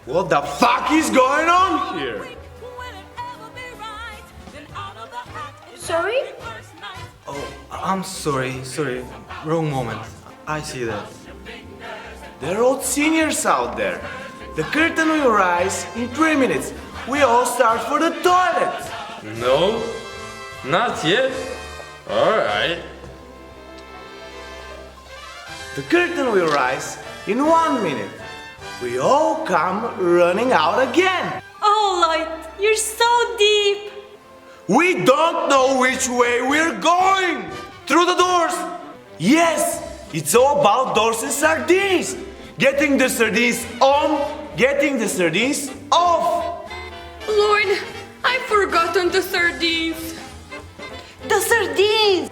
What the fuck is going on here? Sorry? Oh, I'm sorry. Wrong moment. I see that. They're all seniors out there. The curtain will rise in 3 minutes. We all start for the toilet. No, not yet. Alright. The curtain will rise in 1 minute. We all come running out again. Oh, Lloyd, you're so deep. We don't know which way we're going. Through the doors. Yes, it's all about doors and sardines. Getting the sardines on, getting the sardines off. Lloyd, I've forgotten the sardines. The sardines!